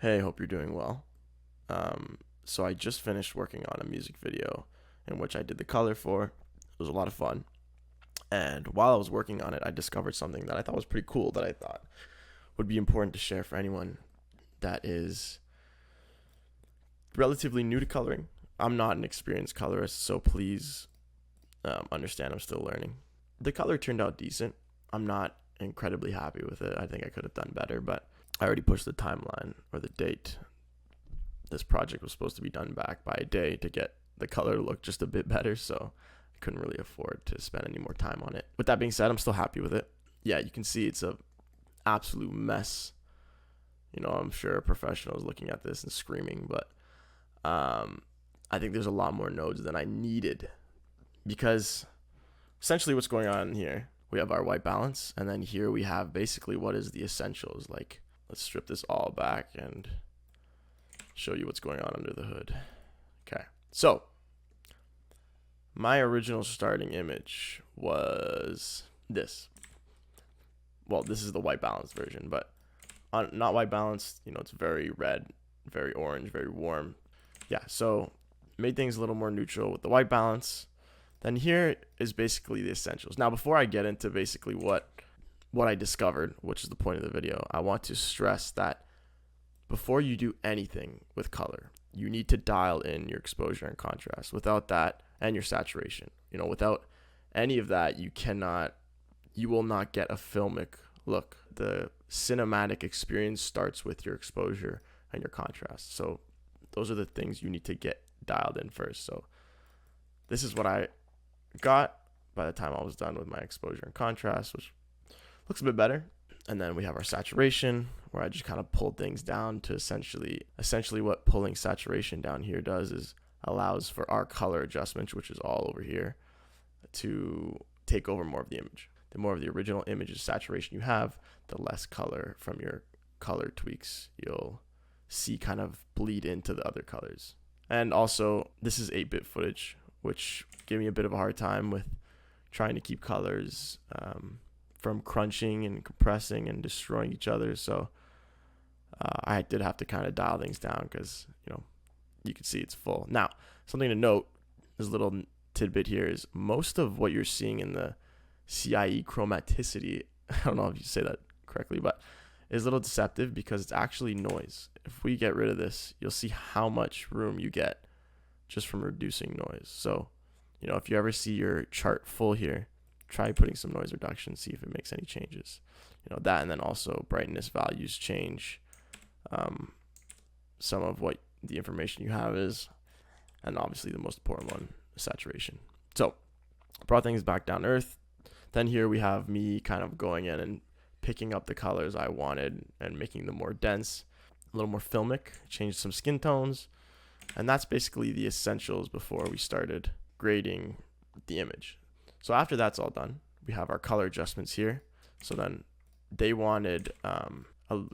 Hey, hope you're doing well. So I just finished working on a music video in which I did the color for. It was a lot of fun. And while I was working on it, I discovered something that I thought was pretty cool that I thought would be important to share for anyone that is relatively new to coloring. I'm not an experienced colorist, so please understand I'm still learning. The color turned out decent. I'm not incredibly happy with it. I think I could have done better, but I already pushed the timeline or the date. This project was supposed to be done back by a day to get the color to look just a bit better, so I couldn't really afford to spend any more time on it. With that being said, I'm still happy with it. Yeah, you can see it's a absolute mess. I'm sure a professional is looking at this and screaming, but I think there's a lot more nodes than I needed, because essentially what's going on here, we have our white balance, and then here we have basically what is the essentials. Like, let's strip this all back and show you what's going on under the hood. Okay, so my original starting image was this. Well, this is the white balance version, but on not white balanced, it's very red, very orange, very warm. Yeah, so made things a little more neutral with the white balance. Then here is basically the essentials. Now, before I get into basically what I discovered, which is the point of the video, I want to stress that before you do anything with color, you need to dial in your exposure and contrast. Without that, and your saturation, without any of that, you will not get a filmic look. The cinematic experience starts with your exposure and your contrast. So those are the things you need to get dialed in first. So this is what I got by the time I was done with my exposure and contrast, which looks a bit better. And then we have our saturation, where I just kind of pulled things down to essentially what pulling saturation down here does is allows for our color adjustments, which is all over here, to take over more of the image. The more of the original image's saturation you have, the less color from your color tweaks you'll see kind of bleed into the other colors. And also, this is 8-bit footage, which gave me a bit of a hard time with trying to keep colors from crunching and compressing and destroying each other. So I did have to kind of dial things down because, you can see it's full. Now, something to note, this little tidbit here is most of what you're seeing in the CIE chromaticity, I don't know if you say that correctly, but is a little deceptive because it's actually noise. If we get rid of this, you'll see how much room you get just from reducing noise. So, if you ever see your chart full here, try putting some noise reduction, see if it makes any changes. That, and then also brightness values change some of what the information you have is, and obviously the most important one, saturation. So brought things back down to earth. Then here we have me kind of going in and picking up the colors I wanted and making them more dense, a little more filmic, changed some skin tones, and that's basically the essentials before we started grading the image. So after that's all done, we have our color adjustments here. So then they wanted a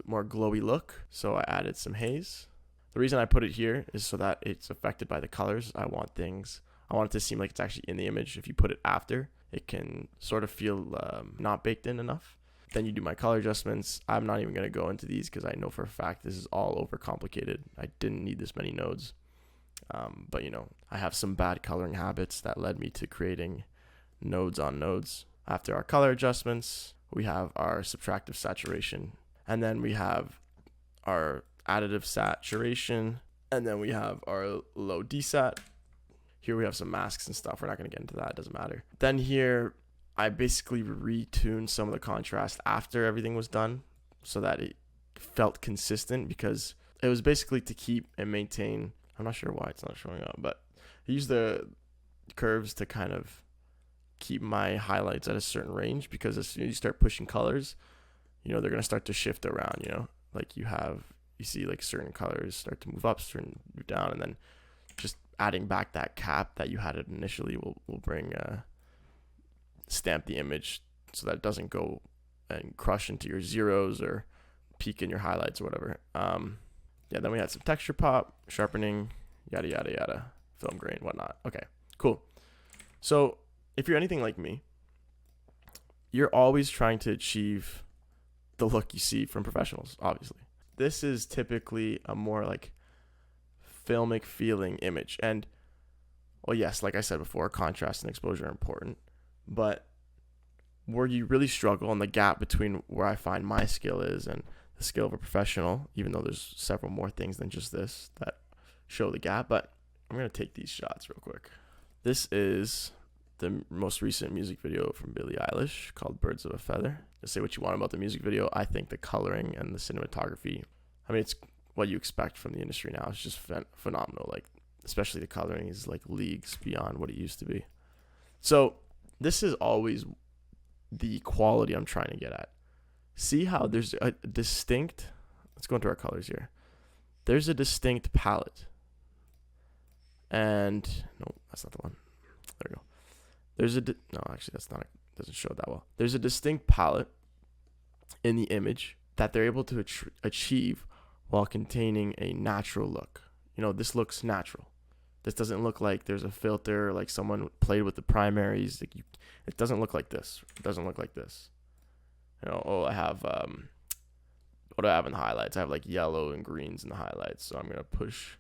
more glowy look, so I added some haze. The reason I put it here is so that it's affected by the colors. I want it to seem like it's actually in the image. If you put it after, it can sort of feel not baked in enough. Then you do my color adjustments. I'm not even going to go into these because I know for a fact this is all overcomplicated. I didn't need this many nodes. But I have some bad coloring habits that led me to creating nodes on nodes. After our color adjustments, we have our subtractive saturation, and then we have our additive saturation, and then we have our low desat. Here we have some masks and stuff. We're not going to get into that. It doesn't matter. Then here, I basically retuned some of the contrast after everything was done so that it felt consistent, because it was basically to keep and maintain. I'm not sure why it's not showing up, but I use the curves to kind of keep my highlights at a certain range, because as soon as you start pushing colors, they're going to start to shift around, like you see like certain colors start to move up, certain move down, and then just adding back that cap that you had it initially will bring stamp the image so that it doesn't go and crush into your zeros or peak in your highlights or whatever. Then we had some texture pop, sharpening, yada yada yada, film grain, whatnot. Okay, cool. So if you're anything like me, you're always trying to achieve the look you see from professionals, obviously. this is typically a more like filmic feeling image. And well, yes, like I said before, contrast and exposure are important, but where you really struggle and the gap between where I find my skill is and the skill of a professional, even though there's several more things than just this that show the gap, but I'm going to take these shots real quick. This is the most recent music video from Billie Eilish called Birds of a Feather. Just say what you want about the music video. I think the coloring and the cinematography, I mean, it's what you expect from the industry now. It's just phenomenal. Like, especially the coloring is like leagues beyond what it used to be. So this is always the quality I'm trying to get at. See how there's a distinct, let's go into our colors here. There's a distinct palette. And no, that's not the one. There we go. There's a no, actually that's not. Doesn't show it that well. There's a distinct palette in the image that they're able to achieve while containing a natural look. You know, this looks natural. This doesn't look like there's a filter, like someone played with the primaries. Like it doesn't look like this. It doesn't look like this. You know, oh, I have what do I have in the highlights? I have like yellow and greens in the highlights. So I'm gonna push.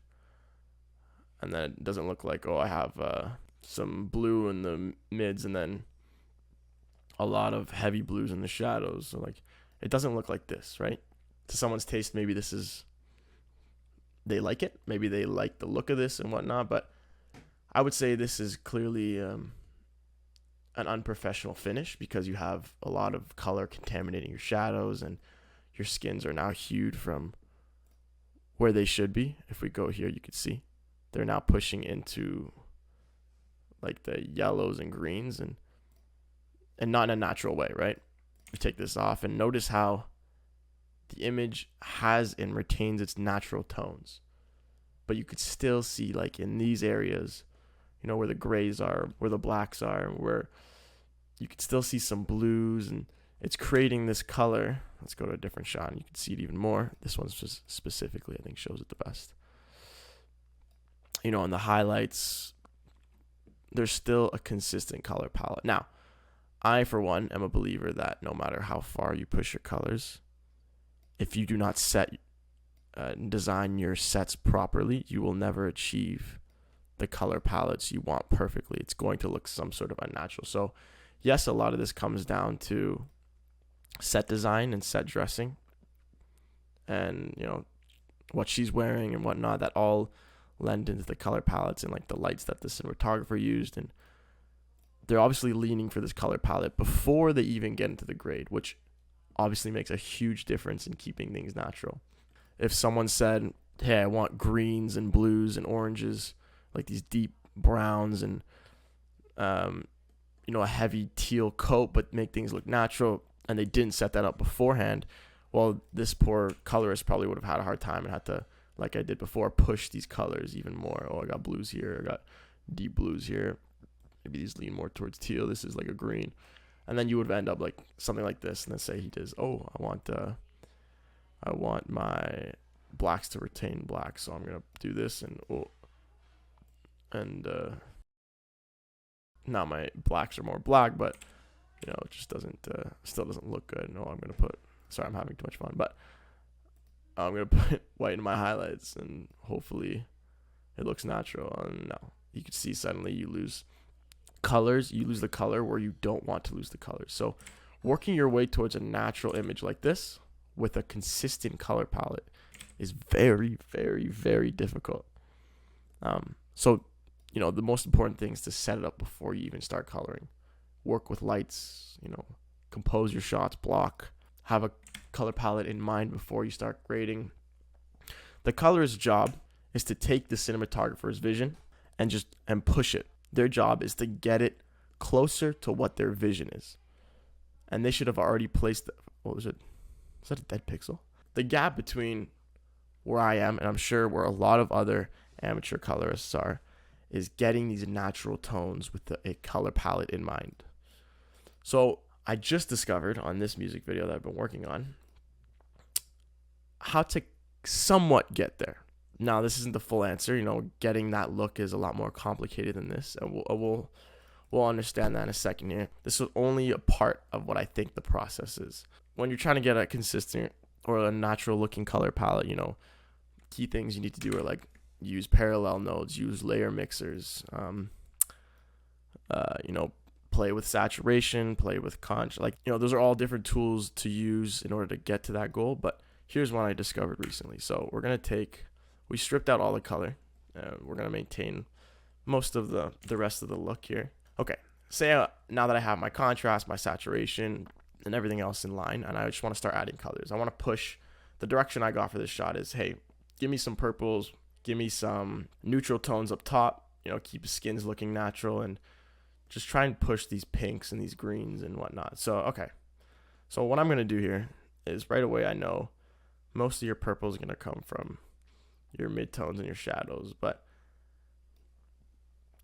And then it doesn't look like, oh, I have some blue in the mids and then a lot of heavy blues in the shadows. So, like, it doesn't look like this, right? To someone's taste, maybe this is, they like it. Maybe they like the look of this and whatnot. But I would say this is clearly an unprofessional finish because you have a lot of color contaminating your shadows and your skins are now hued from where they should be. If we go here, you can see. They're now pushing into like the yellows and greens and not in a natural way, right? You take this off and notice how the image has and retains its natural tones. But you could still see like in these areas, you know, where the grays are, where the blacks are, where you could still see some blues and it's creating this color. Let's go to a different shot and you can see it even more. This one's just specifically, I think, shows it the best. You know, in the highlights, there's still a consistent color palette. Now, I, for one, am a believer that no matter how far you push your colors, if you do not design your sets properly, you will never achieve the color palettes you want perfectly. It's going to look some sort of unnatural. So, yes, a lot of this comes down to set design and set dressing and, you know, what she's wearing and whatnot, that all lend into the color palettes and like the lights that the cinematographer used, and they're obviously leaning for this color palette before they even get into the grade, which obviously makes a huge difference in keeping things natural. If someone said, hey, I want greens and blues and oranges, like these deep browns and you know, a heavy teal coat, but make things look natural, and they didn't set that up beforehand, well, this poor colorist probably would have had a hard time and had to, like I did before, push these colors even more. Oh, I got blues here. I got deep blues here. Maybe these lean more towards teal. This is like a green. And then you would end up like something like this. And then say he does, oh, I want my blacks to retain black. So I'm going to do this. And now my blacks are more black, but, you know, it just still doesn't look good. No, I'm going to put, sorry, I'm having too much fun, but I'm going to put white in my highlights and hopefully it looks natural. And no, you can see suddenly you lose colors. You lose the color where you don't want to lose the colors. So working your way towards a natural image like this with a consistent color palette is very, very, very difficult. So, you know, the most important thing is to set it up before you even start coloring. Work with lights, you know, compose your shots, block, have a color palette in mind before you start grading. The colorist's job is to take the cinematographer's vision and push it. Their job is to get it closer to what their vision is. And they should have already placed is that a dead pixel? The gap between where I am and I'm sure where a lot of other amateur colorists are is getting these natural tones with a color palette in mind. So I just discovered on this music video that I've been working on how to somewhat get there. Now, this isn't the full answer. You know, getting that look is a lot more complicated than this. And we'll understand that in a second here. This is only a part of what I think the process is. When you're trying to get a consistent or a natural looking color palette, you know, key things you need to do are like use parallel nodes, use layer mixers, you know, play with saturation, play with contrast. Like, you know, those are all different tools to use in order to get to that goal. But here's one I discovered recently. So we stripped out all the color. We're going to maintain most of the rest of the look here. Okay, say now that I have my contrast, my saturation, and everything else in line, and I just want to start adding colors. I want to push. The direction I got for this shot is, hey, give me some purples, give me some neutral tones up top, you know, keep the skins looking natural, and just try and push these pinks and these greens and whatnot. So, okay. So what I'm going to do here is right away I know most of your purple is going to come from your midtones and your shadows. But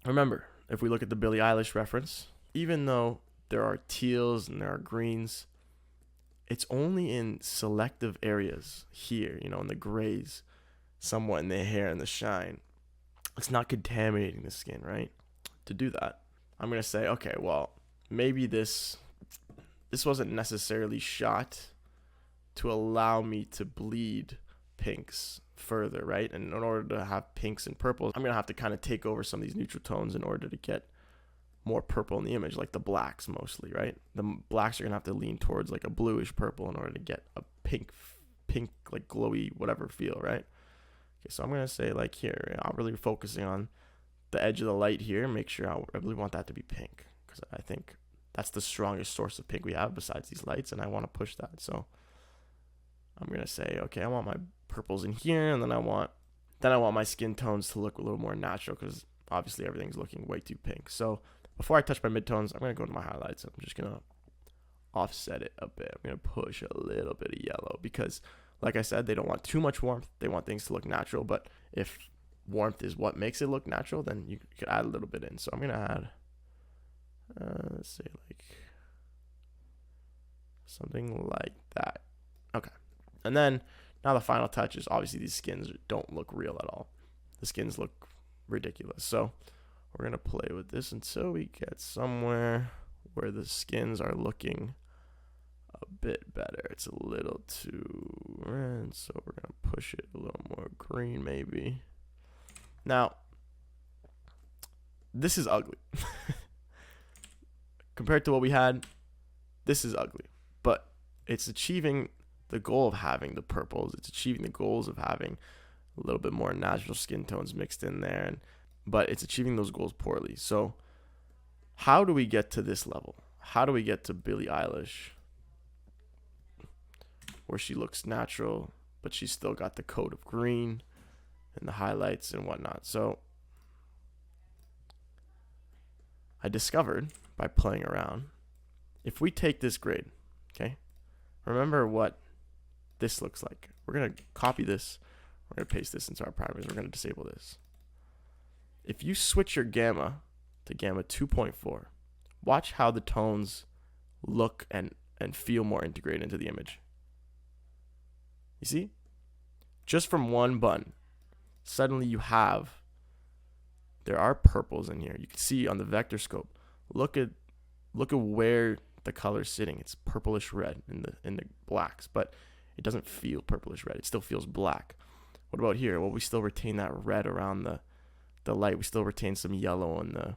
remember, if we look at the Billie Eilish reference, even though there are teals and there are greens, it's only in selective areas here, you know, in the grays, somewhat in the hair and the shine. It's not contaminating the skin, right? To do that, I'm going to say, okay, well, maybe this wasn't necessarily shot to allow me to bleed pinks further, right? And in order to have pinks and purples, I'm going to have to kind of take over some of these neutral tones in order to get more purple in the image, like the blacks mostly, right? The blacks are going to have to lean towards like a bluish purple in order to get a pink, like glowy, whatever feel, right? Okay, so I'm going to say like here, I'm really focusing on the edge of the light here, make sure I really want that to be pink, because I think that's the strongest source of pink we have besides these lights, and I want to push that. So I'm going to say, okay, I want my purples in here, and then I want my skin tones to look a little more natural, because obviously everything's looking way too pink. So before I touch my midtones, I'm going to go to my highlights. I'm just going to offset it a bit. I'm going to push a little bit of yellow, because like I said, they don't want too much warmth. They want things to look natural, but if warmth is what makes it look natural, then you could add a little bit in. So I'm going to add, let's say like something like that. Okay. And then now the final touch is obviously these skins don't look real at all. The skins look ridiculous. So we're going to play with this until we get somewhere where the skins are looking a bit better. It's a little too red, so we're going to push it a little more green maybe. Now, this is ugly. Compared to what we had, this is ugly. But it's achieving the goal of having the purples. It's achieving the goals of having a little bit more natural skin tones mixed in there. But it's achieving those goals poorly. So how do we get to this level? How do we get to Billie Eilish, where she looks natural, but she's still got the coat of green and the highlights and whatnot? So I discovered by playing around, if we take this grade, okay, remember what this looks like. We're going to copy this. We're going to paste this into our primaries. We're going to disable this. If you switch your gamma to gamma 2.4, watch how the tones look and feel more integrated into the image. You see? Just from one button, suddenly there are purples in here. You can see on the vector scope. Look at where the color's sitting. It's purplish red in the blacks, but it doesn't feel purplish red. It still feels black. What about here? Well, we still retain that red around the light. We still retain some yellow on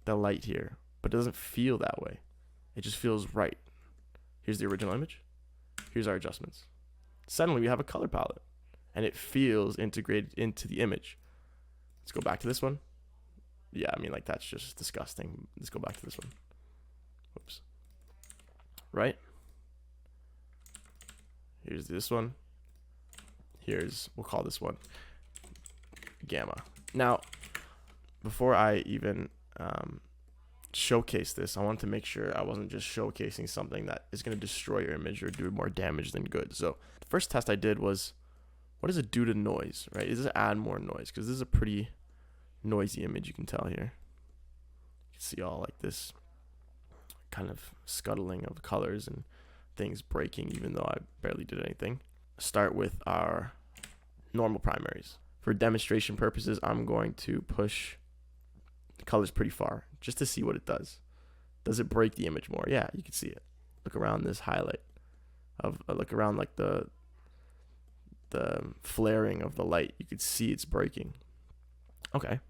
the light here, but it doesn't feel that way. It just feels right. Here's the original image. Here's our adjustments. Suddenly we have a color palette, and it feels integrated into the image. Let's go back to this one. Yeah, I mean, like, that's just disgusting. Let's go back to this one. Whoops. Right? Here's this one. We'll call this one gamma. Now, before I even showcase this, I wanted to make sure I wasn't just showcasing something that is going to destroy your image or do more damage than good. So the first test I did was, what does it do to noise, right? Does it add more noise? Because this is a pretty noisy image, you can tell here. You can see all like this kind of scuttling of colors and things breaking, even though I barely did anything. Start with our normal primaries. For demonstration purposes, I'm going to push the colors pretty far just to see what it does. Does it break the image more? Yeah, you can see it. Look around this highlight. Look around like the the flaring of the light, you could see it's breaking. Okay.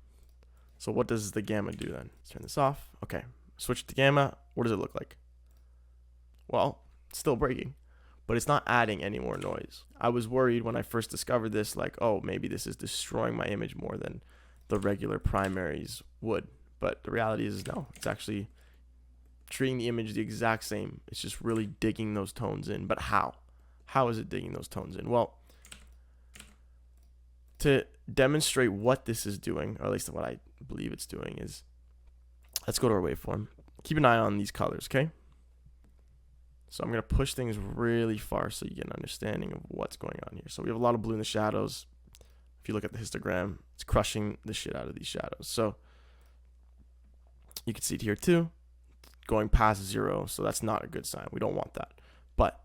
So what does the gamma do then? Let's turn this off. Okay. Switch to gamma. What does it look like? Well, it's still breaking, but it's not adding any more noise. I was worried when I first discovered this, like, oh, maybe this is destroying my image more than the regular primaries would. But the reality is no, it's actually treating the image the exact same. It's just really digging those tones in. But how? How is it digging those tones in? Well, to demonstrate what this is doing, or at least what I believe it's doing, is let's go to our waveform. Keep an eye on these colors, okay? So I'm going to push things really far so you get an understanding of what's going on here. So we have a lot of blue in the shadows. If you look at the histogram, it's crushing the shit out of these shadows. So you can see it here too, going past 0. So that's not a good sign. We don't want that. But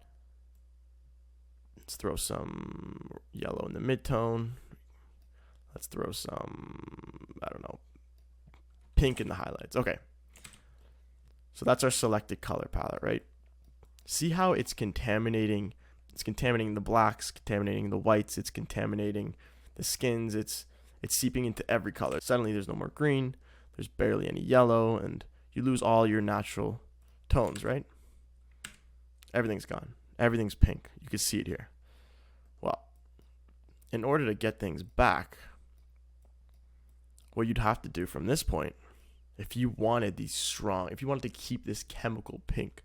let's throw some yellow in the midtone. Let's throw some, I don't know, pink in the highlights. Okay. So that's our selected color palette, right? See how it's contaminating? It's contaminating the blacks, contaminating the whites, it's contaminating the skins, it's seeping into every color. Suddenly there's no more green, there's barely any yellow, and you lose all your natural tones, right? Everything's gone. Everything's pink. You can see it here. Well, in order to get things back, what you'd have to do from this point, if you wanted these strong, if you wanted to keep this chemical pink,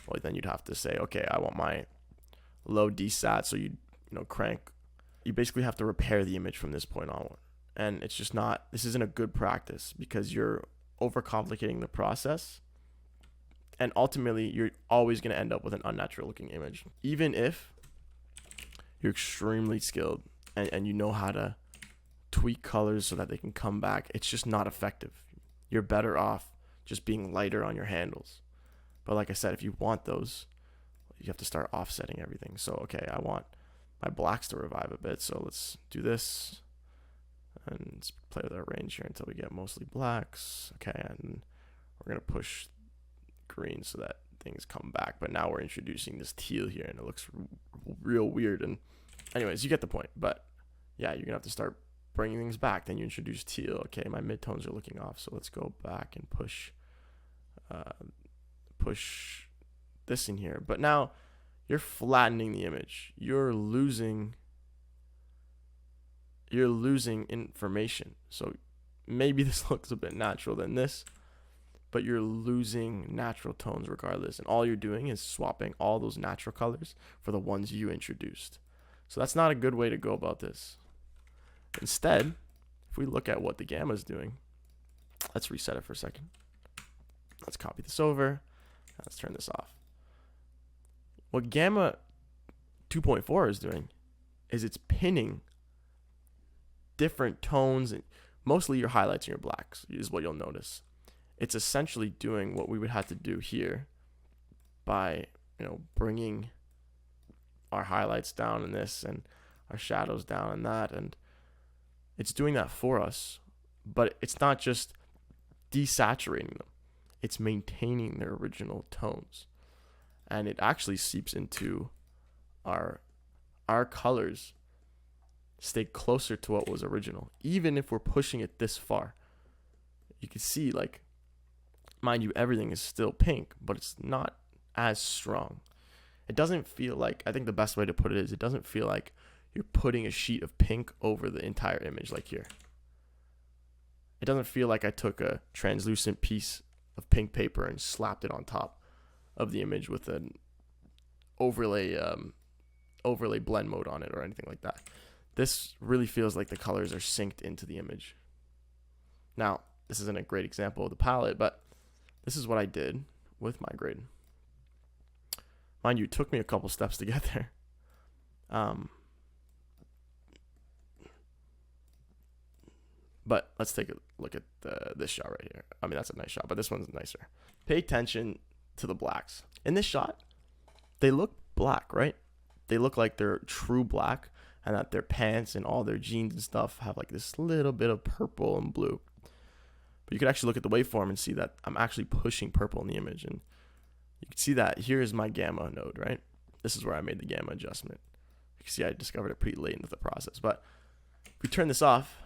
well, then you'd have to say, okay, I want my low desat, so you crank. You basically have to repair the image from this point onward. And it's just not, this isn't a good practice because you're overcomplicating the process. And ultimately, you're always going to end up with an unnatural looking image. Even if you're extremely skilled and you know how to tweak colors so that they can come back, it's just not effective. You're better off just being lighter on your handles. But like I said, if you want those, you have to start offsetting everything. So, okay, I want my blacks to revive a bit. So let's do this. And let's play with our range here until we get mostly blacks. Okay, and we're going to push green so that things come back. But now we're introducing this teal here, and it looks real weird. And anyways, you get the point. But yeah, you're going to have to start bringing things back. Then you introduce teal. Okay, my midtones are looking off. So let's go back and push this in here. But now you're flattening the image. You're losing information. So maybe this looks a bit natural than this, but you're losing natural tones regardless. And all you're doing is swapping all those natural colors for the ones you introduced. So that's not a good way to go about this. Instead, if we look at what the gamma is doing, let's reset it for a second. Let's copy this over. Let's turn this off. What gamma 2.4 is doing is it's pinning different tones, and mostly your highlights and your blacks is what you'll notice. It's essentially doing what we would have to do here by, bringing our highlights down in this and our shadows down in that, and it's doing that for us. But it's not just desaturating them. It's maintaining their original tones. And it actually seeps into our colors stay closer to what was original, even if we're pushing it this far. You can see, like, mind you, everything is still pink, but it's not as strong. It doesn't feel like, I think the best way to put it is, it doesn't feel like you're putting a sheet of pink over the entire image like here. It doesn't feel like I took a translucent piece of pink paper and slapped it on top of the image with an overlay blend mode on it or anything like that. This really feels like the colors are synced into the image. Now, this isn't a great example of the palette, but this is what I did with my grade. Mind you, it took me a couple steps to get there. But let's take a look at this shot right here. I mean, that's a nice shot, but this one's nicer. Pay attention to the blacks. In this shot, they look black, right? They look like they're true black, and that their pants and all their jeans and stuff have like this little bit of purple and blue. But you can actually look at the waveform and see that I'm actually pushing purple in the image. And you can see that here is my gamma node, right? This is where I made the gamma adjustment. You can see I discovered it pretty late into the process. But if we turn this off,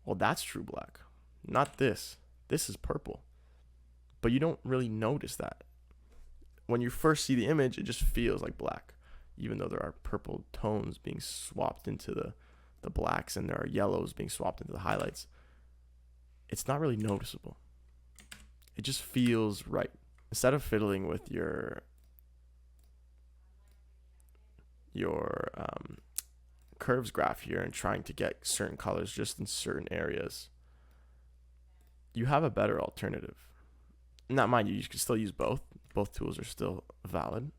well, that's true black. Not this. This is purple. But you don't really notice that. When you first see the image, it just feels like black, even though there are purple tones being swapped into the blacks and there are yellows being swapped into the highlights. It's not really noticeable. It just feels right. Instead of fiddling with your curves graph here and trying to get certain colors just in certain areas, you have a better alternative. Not mind you, you can still use both. Both tools are still valid.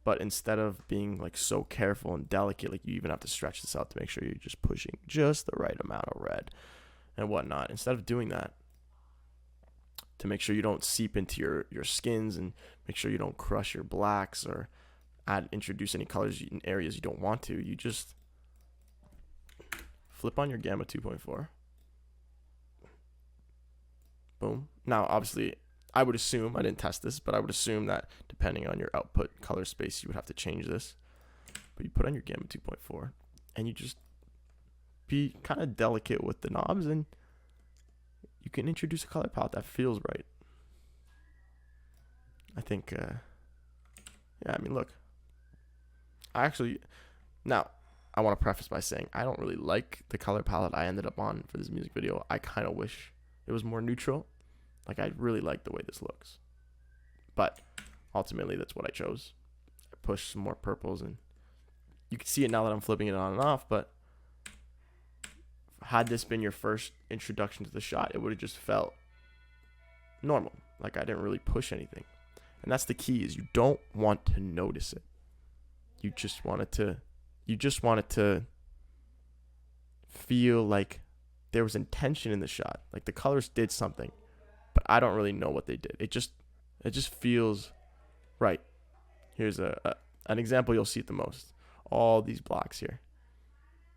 But instead of being like so careful and delicate, like you even have to stretch this out to make sure you're just pushing just the right amount of red and whatnot. Instead of doing that, to make sure you don't seep into your skins and make sure you don't crush your blacks or introduce any colors in areas you don't want to, you just flip on your gamma 2.4. Boom. Now, obviously, I would assume, I didn't test this, but I would assume that depending on your output color space, you would have to change this. But you put on your gamma 2.4 and you just be kind of delicate with the knobs and you can introduce a color palette that feels right. I think, yeah, I mean, look. Now, I want to preface by saying I don't really like the color palette I ended up on for this music video. I kind of wish it was more neutral. Like, I really like the way this looks. But ultimately, that's what I chose. I pushed some more purples, and you can see it now that I'm flipping it on and off, but had this been your first introduction to the shot, it would have just felt normal. Like, I didn't really push anything. And that's the key, is you don't want to notice it. You just want it to feel like there was intention in the shot. Like, the colors did something, but I don't really know what they did. It just feels right. Here's an example you'll see it the most. All these blocks here.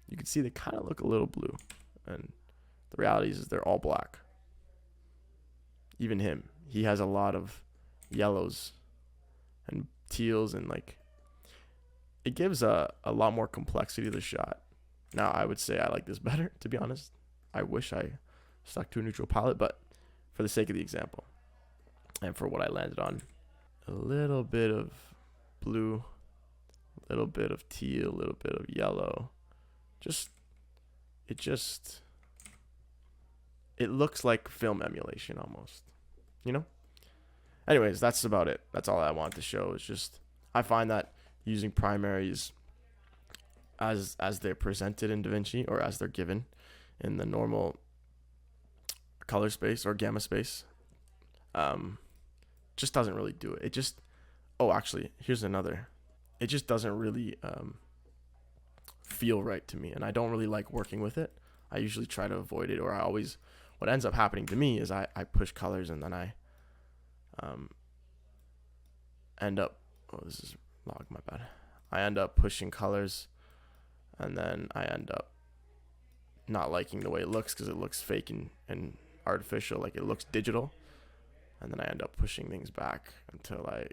You can see they kind of look a little blue. And the reality is they're all black. Even him. He has a lot of yellows and teals, and like it gives a lot more complexity to the shot. Now, I would say I like this better, to be honest. I wish I stuck to a neutral palette, but for the sake of the example and for what I landed on, a little bit of blue, a little bit of teal, a little bit of yellow. It looks like film emulation almost, you know? Anyways, that's about it. That's all I wanted to show. It's just, I find that using primaries as they're presented in DaVinci, or as they're given in the normal color space or gamma space, just doesn't really do it. It just, oh, actually, here's another. It just doesn't really feel right to me, and I don't really like working with it. I usually try to avoid it, or what ends up happening to me is I push colors, and then I end up, oh, this is log, my bad. I end up pushing colors, and then I end up not liking the way it looks because it looks fake and artificial, like it looks digital. And then I end up pushing things back until I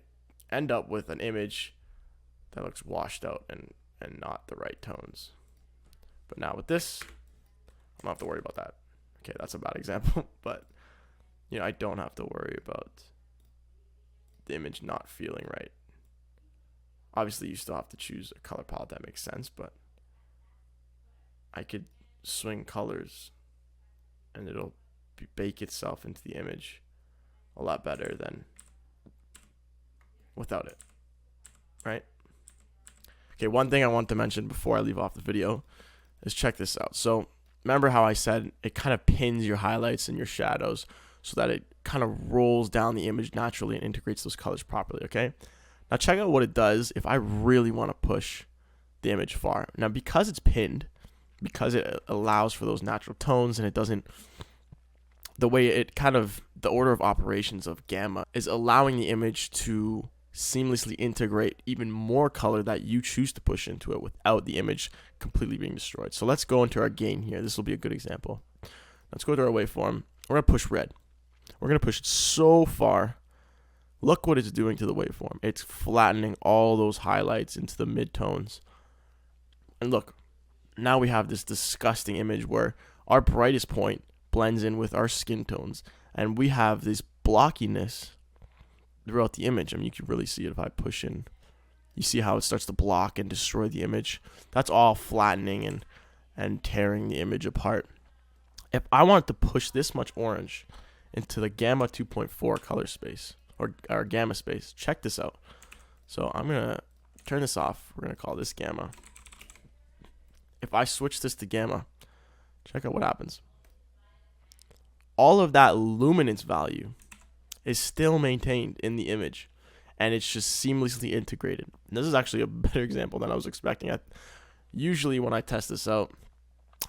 end up with an image that looks washed out and not the right tones. But now with this, I don't have to worry about that. Okay, that's a bad example, but you know, I don't have to worry about the image not feeling right. Obviously, you still have to choose a color palette that makes sense, but I could swing colors and it'll bake itself into the image a lot better than without it, right? Okay, one thing I want to mention before I leave off the video is check this out. So remember how I said it kind of pins your highlights and your shadows so that it kind of rolls down the image naturally and integrates those colors properly, okay? Now check out what it does if I really want to push the image far. Now, because it's pinned, because it allows for those natural tones, and it doesn't, the way it kind of, the order of operations of gamma is allowing the image to seamlessly integrate even more color that you choose to push into it without the image completely being destroyed. So let's go into our gain here. This will be a good example. Let's go to our waveform. We're going to push red. We're going to push it so far. look what it's doing to the waveform. It's flattening all those highlights into the midtones. And look, now we have this disgusting image where our brightest point blends in with our skin tones, and we have this blockiness throughout the image. I mean, you can really see it if I push in. You see how it starts to block and destroy the image. That's all flattening and tearing the image apart. If I wanted to push this much orange into the gamma 2.4 color space, or gamma space, check this out. So I'm going to turn this off. We're going to call this gamma. If I switch this to gamma, check out what happens. All of that luminance value is still maintained in the image, and it's just seamlessly integrated. And this is actually a better example than I was expecting. Usually when I test this out,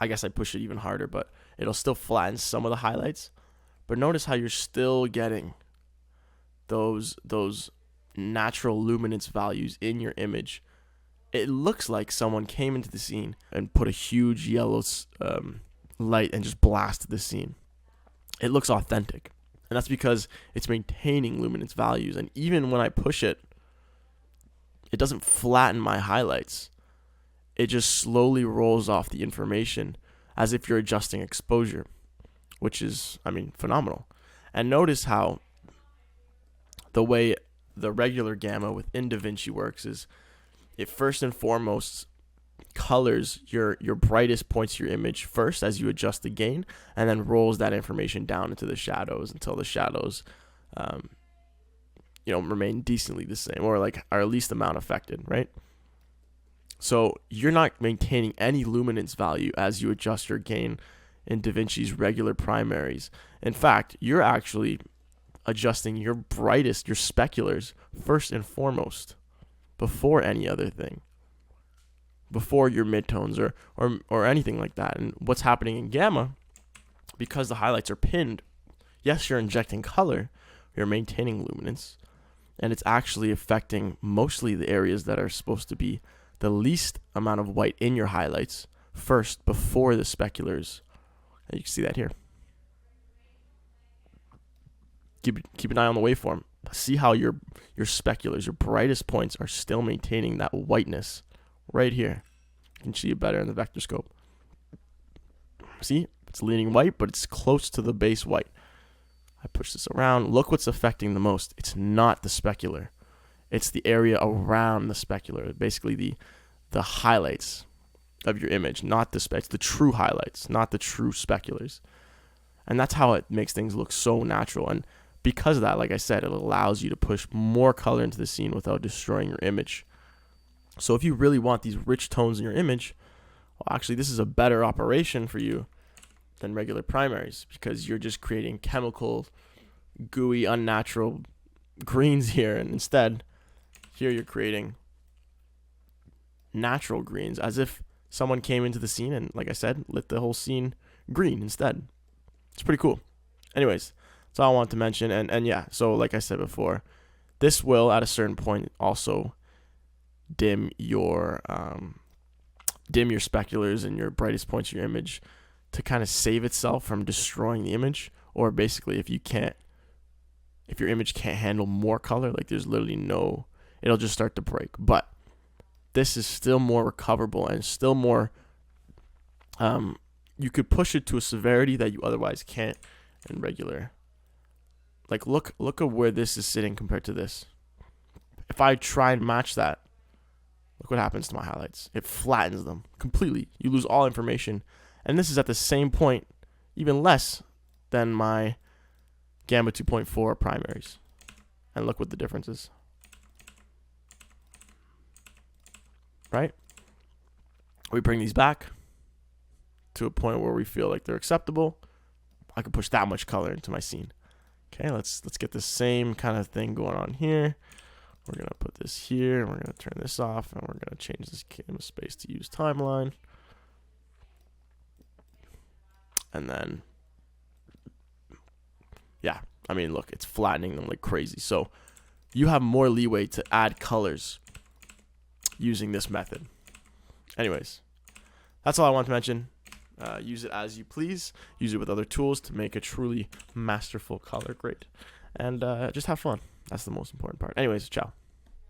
I guess I push it even harder, but it'll still flatten some of the highlights. But notice how you're still getting those natural luminance values in your image. It looks like someone came into the scene and put a huge yellow light and just blasted the scene. It looks authentic. And that's because it's maintaining luminance values. And even when I push it, it doesn't flatten my highlights. It just slowly rolls off the information as if you're adjusting exposure, which is, I mean, phenomenal. And notice how the way the regular gamma within Davinci works is it first and foremost colors your brightest points of your image first as you adjust the gain, and then rolls that information down into the shadows until the shadows remain decently the same, or like are least amount affected, right? So you're not maintaining any luminance value as you adjust your gain in Davinci's regular primaries. In fact, you're actually adjusting your brightest, your speculars, first and foremost, before any other thing, before your midtones or anything like that. And what's happening in gamma, because the highlights are pinned, yes, you're injecting color, you're maintaining luminance, and it's actually affecting mostly the areas that are supposed to be the least amount of white in your highlights first before the speculars. And you can see that here. Keep an eye on the waveform. See how your speculars, your brightest points, are still maintaining that whiteness right here. You can see it better in the vector scope. See, it's leaning white, but it's close to the base white. I push this around. Look what's affecting the most. It's not the specular. It's the area around the specular. Basically the highlights of your image, not the specs, the true highlights, not the true speculars. And that's how it makes things look so natural. And because of that, like I said, it allows you to push more color into the scene without destroying your image. So if you really want these rich tones in your image, well, actually this is a better operation for you than regular primaries, because you're just creating chemical, gooey, unnatural greens here, and instead here you're creating natural greens, as if someone came into the scene and, like I said, lit the whole scene green instead. It's pretty cool. Anyways, that's all I wanted to mention. And yeah, so like I said before, this will at a certain point also dim your speculars and your brightest points of your image to kind of save itself from destroying the image. Or basically, if your image can't handle more color, like there's literally it'll just start to break. But this is still more recoverable and still more, you could push it to a severity that you otherwise can't in regular. Like look at where this is sitting compared to this. If I try and match that, look what happens to my highlights. It flattens them completely. You lose all information. And this is at the same point, even less than my gamma 2.4 primaries. And look what the difference is. Right? We bring these back to a point where we feel like they're acceptable. I can push that much color into my scene. Okay, let's get the same kind of thing going on here. We're going to put this here, and we're going to turn this off, and we're going to change this canvas space to use timeline. And then, yeah, I mean, look, it's flattening them like crazy. So you have more leeway to add colors using this method. Anyways, that's all I want to mention. Use it as you please. Use it with other tools to make a truly masterful color grade. And just have fun. That's the most important part. Anyways, ciao.